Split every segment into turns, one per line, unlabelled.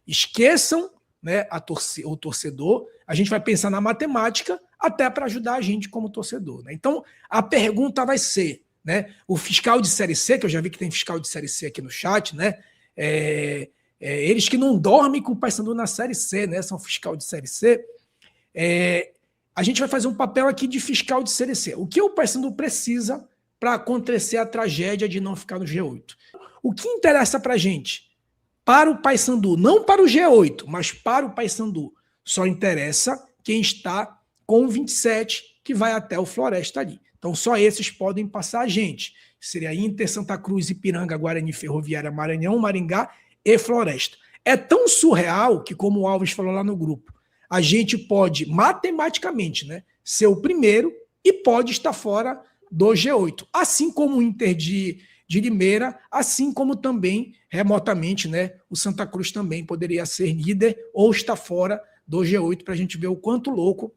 esqueçam, né, o torcedor, a gente vai pensar na matemática até para ajudar a gente como torcedor. Né? Então, a pergunta vai ser, né, o fiscal de Série C, que eu já vi que tem fiscal de Série C aqui no chat, né, eles que não dormem com o Paysandu na Série C, né, são fiscal de Série C, a gente vai fazer um papel aqui de fiscal de Série C. O que o Paysandu precisa para acontecer a tragédia de não ficar no G8? O que interessa para a gente? Para o Paysandu, não para o G8, mas para o Paysandu, só interessa quem está com 27, que vai até o Floresta ali. Então só esses podem passar a gente. Seria Inter, Santa Cruz, Ipiranga, Guarani, Ferroviária, Maranhão, Maringá e Floresta. É tão surreal que, como o Alves falou lá no grupo, a gente pode, matematicamente, né, ser o primeiro e pode estar fora do G8. Assim como o Inter de Limeira, assim como também, remotamente, né, o Santa Cruz também poderia ser líder ou estar fora do G8, para a gente ver o quanto louco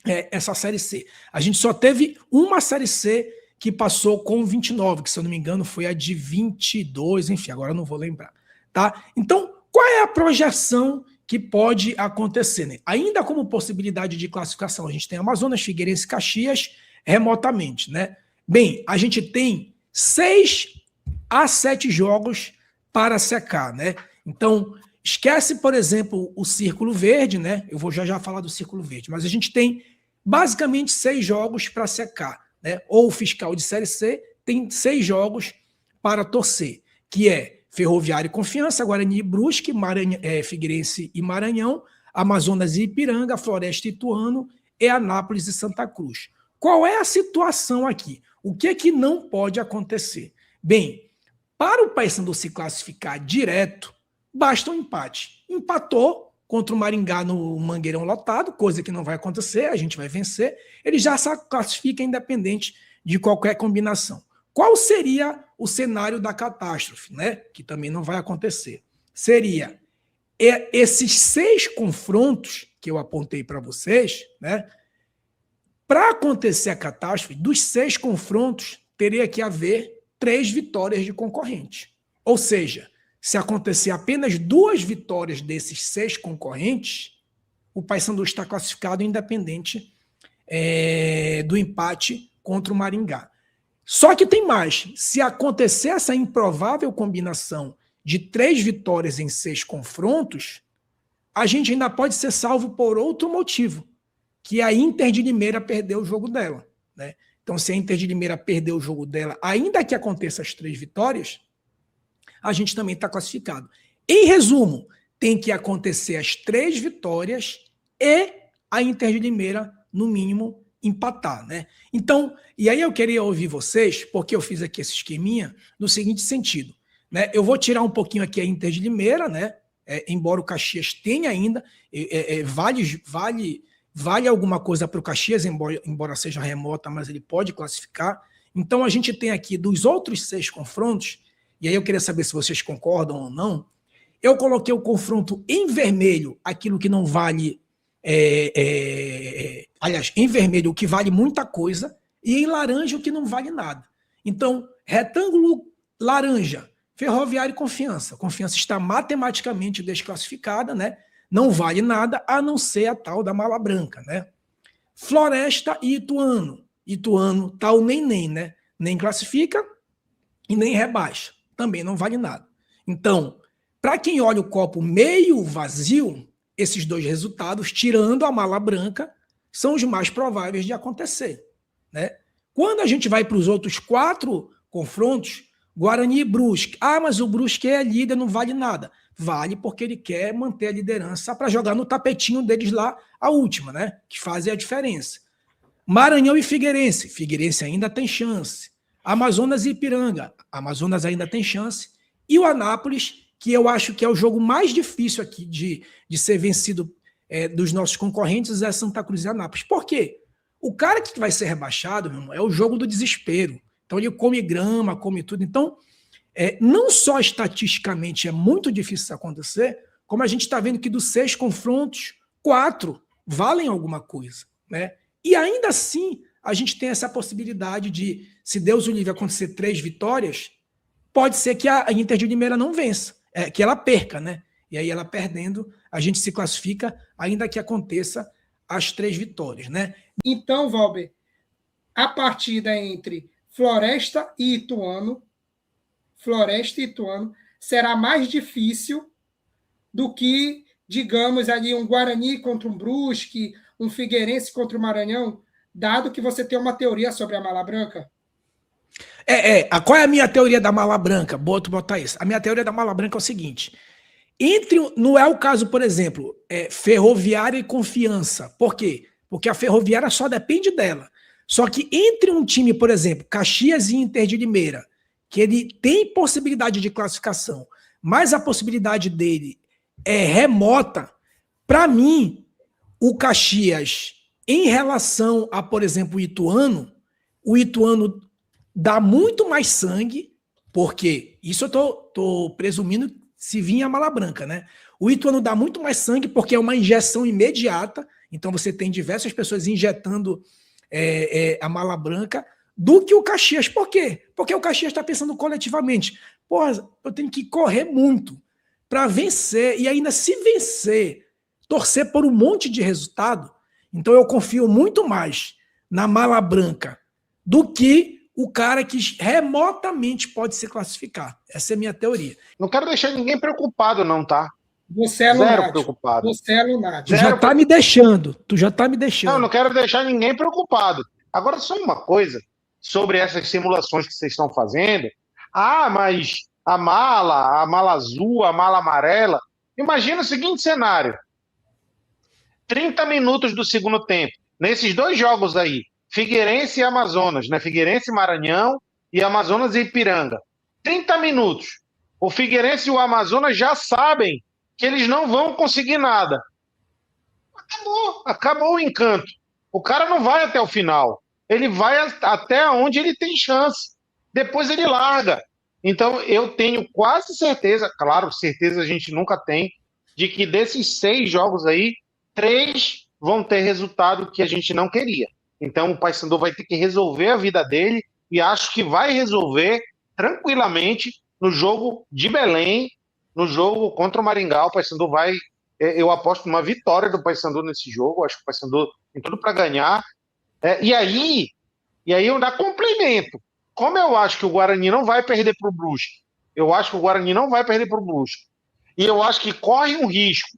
é essa Série C. A gente só teve uma Série C que passou com 29, que se eu não me engano foi a de 22, enfim, agora eu não vou lembrar. Tá? Então, qual é a projeção que pode acontecer? Né? Ainda como possibilidade de classificação, a gente tem Amazonas, Figueirense e Caxias remotamente. Né? Bem, a gente tem 6 a 7 jogos para secar. Né? Então, esquece, por exemplo, o Círculo Verde, né? Eu vou já falar do Círculo Verde, mas a gente tem basicamente 6 jogos para secar. Né? Ou o fiscal de Série C tem 6 jogos para torcer, que é Ferroviária e Confiança, Guarani e Brusque, Figueirense e Maranhão, Amazonas e Ipiranga, Floresta e Ituano, e Anápolis e Santa Cruz. Qual é a situação aqui? O que é que não pode acontecer? Bem, para o Paysandu se classificar direto, basta um empate. Empatou contra o Maringá no Mangueirão lotado, coisa que não vai acontecer, a gente vai vencer. Ele já se classifica independente de qualquer combinação. Qual seria o cenário da catástrofe, né? Que também não vai acontecer? Seria esses 6 confrontos que eu apontei para vocês, né? Para acontecer a catástrofe, dos 6 confrontos, teria que haver 3 vitórias de concorrente. Ou seja, se acontecer apenas 2 vitórias desses 6 concorrentes, o Paysandu está classificado independente do empate contra o Maringá. Só que tem mais. Se acontecer essa improvável combinação de 3 vitórias em 6 confrontos, a gente ainda pode ser salvo por outro motivo, que a Inter de Limeira perdeu o jogo dela. Né? Então, se a Inter de Limeira perder o jogo dela, ainda que aconteça as 3 vitórias, a gente também está classificado. Em resumo, tem que acontecer as 3 vitórias e a Inter de Limeira, no mínimo, empatar. Né? Então, e aí eu queria ouvir vocês, porque eu fiz aqui esse esqueminha, no seguinte sentido. Né? Eu vou tirar um pouquinho aqui a Inter de Limeira, né? Embora o Caxias tenha ainda, vale alguma coisa para o Caxias, embora seja remota, mas ele pode classificar. Então, a gente tem aqui dos outros 6 confrontos, e aí eu queria saber se vocês concordam ou não, eu coloquei o confronto em vermelho, aquilo que não vale, aliás, em vermelho o que vale muita coisa, e em laranja o que não vale nada. Então, retângulo laranja, Ferroviária e Confiança. Confiança está matematicamente desclassificada, né? Não vale nada, a não ser a tal da mala branca. Né? Floresta e Ituano. Ituano tá o nem, né? Nem classifica e nem rebaixa. Também não vale nada. Então, para quem olha o copo meio vazio, esses 2 resultados, tirando a mala branca, são os mais prováveis de acontecer. Né? Quando a gente vai para os outros 4 confrontos, Guarani e Brusque. Ah, mas o Brusque é líder, não vale nada. Vale porque ele quer manter a liderança para jogar no tapetinho deles lá a última, né? Que fazem a diferença. Maranhão e Figueirense. Figueirense ainda tem chance. Amazonas e Ipiranga. Amazonas ainda tem chance. E o Anápolis, que eu acho que é o jogo mais difícil aqui de ser vencido dos nossos concorrentes, é Santa Cruz e Anápolis. Por quê? O cara que vai ser rebaixado, meu irmão, é o jogo do desespero. Então ele come grama, come tudo. Então, não só estatisticamente é muito difícil isso acontecer, como a gente está vendo que dos 6 confrontos, 4 valem alguma coisa. Né? E ainda assim, a gente tem essa possibilidade de, se Deus o livre, acontecer 3 vitórias, pode ser que a Inter de Limeira não vença, que ela perca. Né? E aí ela perdendo, a gente se classifica, ainda que aconteça as 3 vitórias, né?
Então, Valber, a partida entre Floresta e Ituano será mais difícil do que, digamos, ali um Guarani contra um Brusque, um Figueirense contra o Maranhão, dado que você tem uma teoria sobre a Mala Branca?
Qual é a minha teoria da Mala Branca? Boa tu botar isso. A minha teoria da Mala Branca é o seguinte: não é o caso, por exemplo, Ferroviária e Confiança. Por quê? Porque a Ferroviária só depende dela. Só que entre um time, por exemplo, Caxias e Inter de Limeira, que ele tem possibilidade de classificação, mas a possibilidade dele é remota, para mim, o Caxias, em relação a, por exemplo, o Ituano dá muito mais sangue, porque isso eu tô presumindo se vinha a Mala Branca, né? O Ituano dá muito mais sangue porque é uma injeção imediata, então você tem diversas pessoas injetando a Mala Branca, do que o Caxias. Por quê? Porque o Caxias está pensando coletivamente. Porra, eu tenho que correr muito para vencer, e ainda se vencer, torcer por um monte de resultado. Então eu confio muito mais na Mala Branca do que o cara que remotamente pode se classificar. Essa é a minha teoria.
Não quero deixar ninguém preocupado, não, tá?
Você é
Zero
lunático.
preocupado.
Você é lunático.
Tu já tá me deixando.
Não, não quero deixar ninguém preocupado. Agora, só uma coisa sobre essas simulações que vocês estão fazendo. Ah, mas a mala azul, a mala amarela. Imagina o seguinte cenário. 30 minutos do segundo tempo. Nesses 2 jogos aí, Figueirense e Amazonas, né? Figueirense e Maranhão e Amazonas e Ipiranga. 30 minutos. O Figueirense e o Amazonas já sabem que eles não vão conseguir nada. Acabou o encanto. O cara não vai até o final. Ele vai até onde ele tem chance. Depois ele larga. Então, eu tenho quase certeza, claro, certeza a gente nunca tem, de que desses 6 jogos aí, 3 vão ter resultado que a gente não queria. Então, o Paysandu vai ter que resolver a vida dele, e acho que vai resolver tranquilamente no jogo de Belém, no jogo contra o Maringá. O Paysandu vai... Eu aposto numa vitória do Paysandu nesse jogo. Acho que o Paysandu tem tudo para ganhar. E aí eu dá complemento. Como eu acho que o Guarani não vai perder para o Brusque, e eu acho que corre um risco,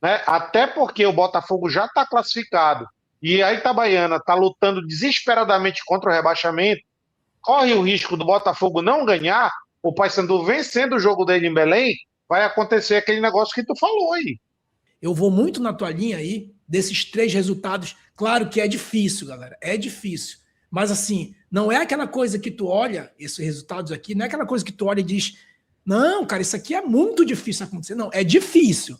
né? Até porque o Botafogo já está classificado e a Itabaiana está lutando desesperadamente contra o rebaixamento, corre o risco do Botafogo não ganhar. O Paysandu vencendo o jogo dele em Belém, vai acontecer aquele negócio que tu falou aí.
Eu vou muito na tua linha aí, desses 3 resultados. Claro que é difícil, galera. É difícil. Mas assim, não é aquela coisa que tu olha, esses resultados aqui, não é aquela coisa que tu olha e diz, não, cara, isso aqui é muito difícil acontecer. Não, é difícil.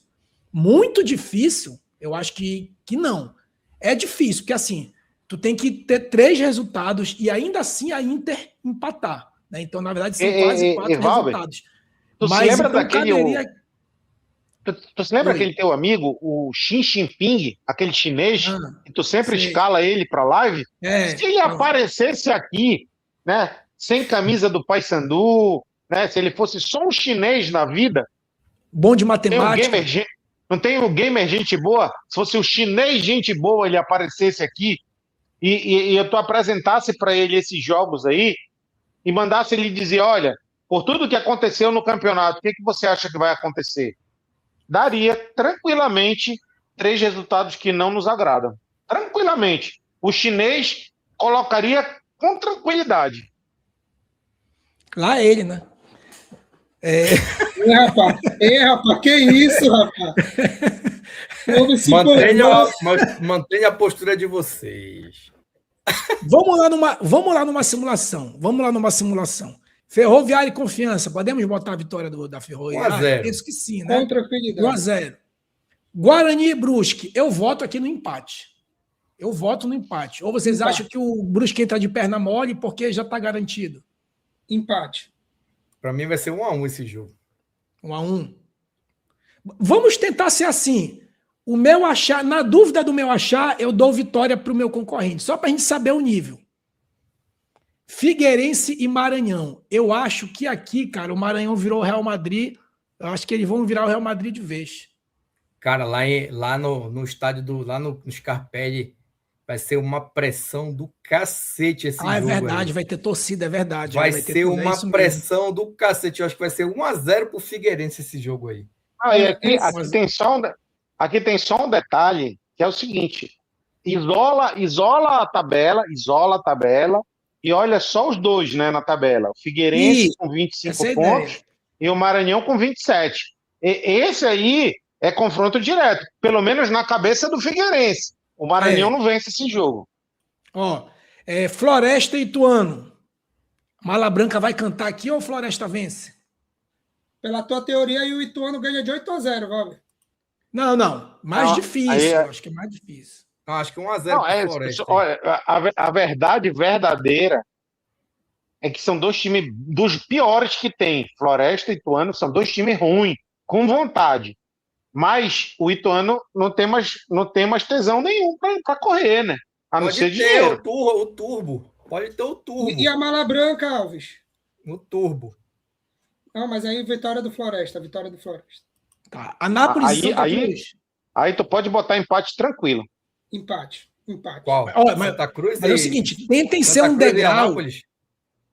Muito difícil, eu acho que não. É difícil, porque assim, tu tem que ter 3 resultados e ainda assim a Inter empatar. Né? Então, na verdade, são quase 4 resultados.
Tu se lembra daquele... Tu se lembra aquele teu amigo, o Xi Jinping, aquele chinês, que tu sempre escala ele para live? Se ele aparecesse aqui, né, sem camisa do Paysandu, né, se ele fosse só um chinês na vida...
Bom de matemática.
Não tem o gamer gente boa? Se fosse o chinês gente boa, ele aparecesse aqui e tu apresentasse para ele esses jogos aí e mandasse ele dizer, olha, por tudo que aconteceu no campeonato, o que você acha que vai acontecer? Daria tranquilamente 3 resultados que não nos agradam. Tranquilamente. O chinês colocaria com tranquilidade.
Lá ele, né?
Rapaz, que isso, rapaz?
Mantenha a postura de vocês.
Vamos lá numa simulação. Ferroviária e Confiança. Podemos botar a vitória da Ferroviária? Penso que sim, né?
Com tranquilidade.
1-0. Guarani e Brusque. Eu voto aqui no empate. Ou vocês acham que o Brusque entra de perna mole porque já está garantido?
Empate.
Para mim vai ser 1-1 esse jogo.
1-1. Vamos tentar ser assim. O meu achar, na dúvida do meu achar, eu dou vitória para o meu concorrente. Só para a gente saber o nível. Figueirense e Maranhão. Eu acho que aqui, cara, o Maranhão virou Real Madrid. Eu acho que eles vão virar o Real Madrid de vez.
Cara, lá no estádio lá no Scarpelli vai ser uma pressão do cacete esse
É
jogo
verdade,
aí.
vai ter torcida, é verdade.
Vai
ter
ser
tudo,
uma
isso mesmo.
pressão do cacete. Eu acho que vai ser 1-0 pro Figueirense esse jogo aí.
Ah, e aqui tem só um detalhe, que é o seguinte: isola a tabela e olha só os dois, né, na tabela. O Figueirense
Isso,
com 25
essa é a
pontos
ideia.
e o Maranhão com 27. Esse aí é confronto direto, pelo menos na cabeça do Figueirense. O Maranhão não vence esse jogo.
Ó, Floresta e Ituano. Mala Branca vai cantar aqui ou Floresta vence?
Pela tua teoria, aí o Ituano ganha de 8-0, Valber.
Não. Mais
Não,
difícil. Acho que é mais difícil.
Não, acho que 1-0
Não,
pro Floresta.
olha, a verdade verdadeira é que são dois times dos piores que tem. Floresta e Ituano são dois times ruins, com vontade. Mas o Ituano não tem mais tesão nenhum para correr, né? A não
Pode
ser
ter
dinheiro.
o turbo. Pode ter o turbo.
E a Mala Branca, Alves?
O turbo.
Não, mas aí vitória do Floresta.
Tá. Anápolis e Santa
Aí-
Cruz.
Aí tu pode botar empate tranquilo.
Empate.
Qual?
Ó,
Santa Cruz
Mas é o
e-
seguinte, tentem ser
Santa
um
Cruz e
degrau.
Anápolis?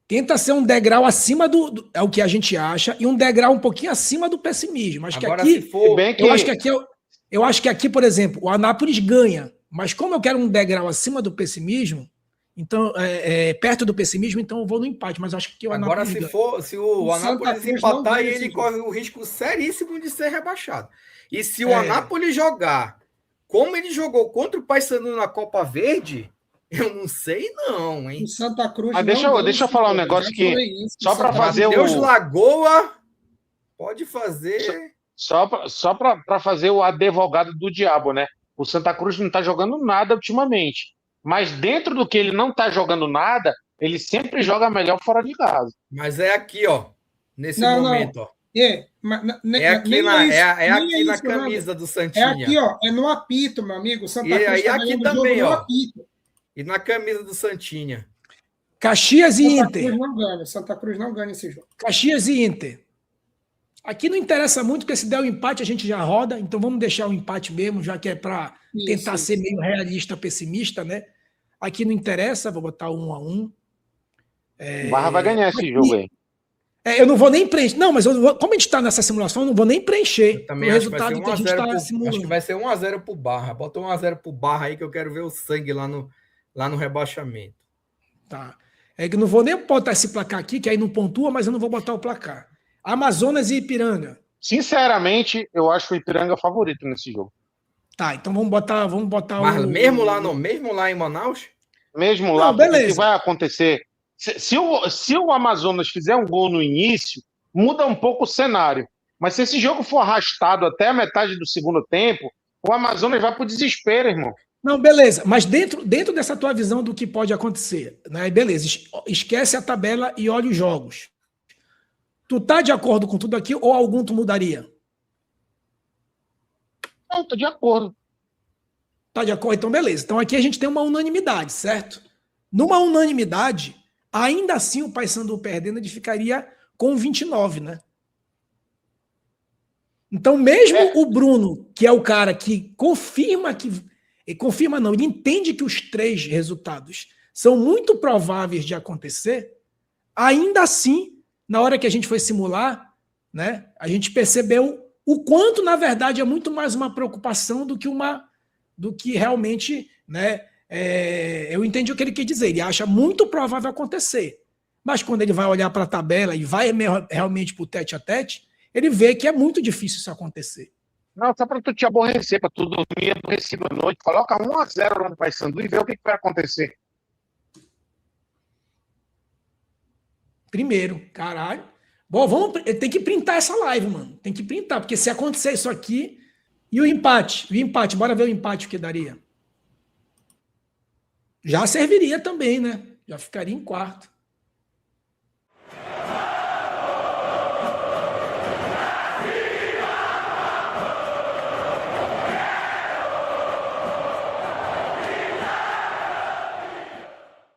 Tenta ser um degrau acima é o que a gente acha, e um degrau um pouquinho acima do pessimismo. Acho
Agora,
que aqui.
se for...
bem que-
Eu acho que aqui, por exemplo, o Anápolis ganha. Mas como eu quero um degrau acima do pessimismo, então, perto do pessimismo, então eu vou no empate. Mas eu acho que o
Agora,
Anápolis
se o
O Santa
Anápolis
Cruz não
empatar,
ganha
ele
esse jogo.
corre o risco seríssimo de ser rebaixado. E se o Anápolis jogar como ele jogou contra o Paysandu na Copa Verde, eu não sei não, hein?
O Santa Cruz
Mas
não
deixa eu
ganha esse
falar um
jogo.
negócio
Já
aqui,
falei isso.
só
O
pra
Santa
fazer
Cruz-
Deus Lagoa pode fazer...
Só para fazer o advogado do diabo, né? O Santa Cruz não está jogando nada ultimamente. Mas dentro do que ele não está jogando nada, ele sempre joga melhor fora de casa.
Mas é aqui, ó. Nesse
Não,
momento, ó.
Mas
É aqui,
nem
aqui na
isso,
camisa do
É
Santinha.
aqui, ó. É no apito, meu amigo. O Santa
E
Cruz
aí
tá
aqui
ganhando o
também,
jogo no
ó.
apito.
E na camisa do Santinha.
Caxias e
Santa
Inter.
Cruz não ganha. Santa Cruz não ganha esse jogo.
Caxias e Inter. Aqui não interessa muito, porque se der o empate a gente já roda, então vamos deixar o empate mesmo, já que é para tentar ser meio realista, pessimista, né? Aqui não interessa, vou botar 1-1.
O Barra vai ganhar esse jogo aí.
Eu não vou nem preencher. Não, mas como a gente está nessa simulação, eu não vou nem preencher
Eu também
o
acho que vai
resultado
ser
que a gente
1-0
está simulando.
Acho que vai ser 1-0 pro Barra. Bota 1-0 pro Barra aí que eu quero ver o sangue lá no rebaixamento.
Tá. É que eu não vou nem botar esse placar aqui, que aí não pontua, mas eu não vou botar o placar. Amazonas e Ipiranga.
Sinceramente, eu acho o Ipiranga favorito nesse jogo.
Tá, então vamos botar
Mas mesmo lá em Manaus?
Mesmo lá,
Não,
porque o
beleza.
que vai acontecer? Se o Amazonas fizer um gol no início, muda um pouco o cenário. Mas se esse jogo for arrastado até a metade do segundo tempo, o Amazonas vai pro desespero, irmão.
Não, beleza, mas dentro dessa tua visão do que pode acontecer, né? Beleza, esquece a tabela e olha os jogos. Tu tá de acordo com tudo aqui ou algum tu mudaria?
Não, tô de acordo.
Tá de acordo? Então, beleza. Então aqui a gente tem uma unanimidade, certo? Numa unanimidade, ainda assim o Paysandu perdendo, ele ficaria com 29, né? Então, mesmo o Bruno, que é o cara que confirma não, ele entende que os 3 resultados são muito prováveis de acontecer, ainda assim, na hora que a gente foi simular, né, a gente percebeu o quanto, na verdade, é muito mais uma preocupação do que realmente, né, eu entendi o que ele quer dizer. Ele acha muito provável acontecer. Mas quando ele vai olhar para a tabela e vai realmente para o tete-a-tete, ele vê que é muito difícil isso acontecer.
Não, só para tu te aborrecer, para tu dormir aborrecido à noite. Coloca 1-0 lá no Paysandu e vê o que vai acontecer.
Primeiro, caralho. Bom, tem que printar essa live, mano. Tem que printar, porque se acontecer isso aqui... E o empate? Bora ver o empate, o que daria. Já serviria também, né? Já ficaria em quarto.